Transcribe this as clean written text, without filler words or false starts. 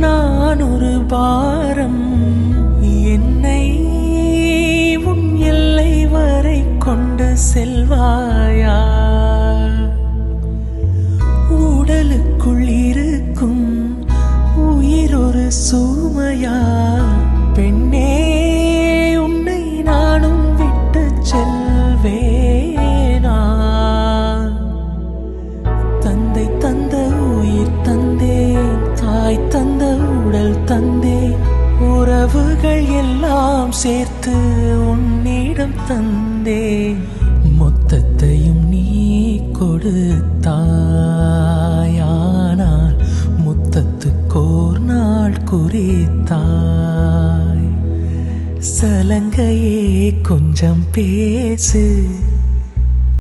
நான் ஒரு பாரம். என்னை உன் எல்லை வரை கொண்டு செல்வாயா? உடலுக்குள் இருக்கும் உயிர் ஒரு சுமையா? பெண்ணே, உன்னை நானும் விட்டு செல்வேனா? தந்தை தந்த உயிர் தந்தேன், தாய் தந்த உடல் தந்தேன், உறவுகள் எல்லாம் சேர்த்து உன்னிடம் தந்தேன். மொத்தத்தையும் நீ கொடுத்தாயானால் முத்தத்துக்கோர் நாள் குறித்தாய். சலங்கையே கொஞ்சம் பேசு.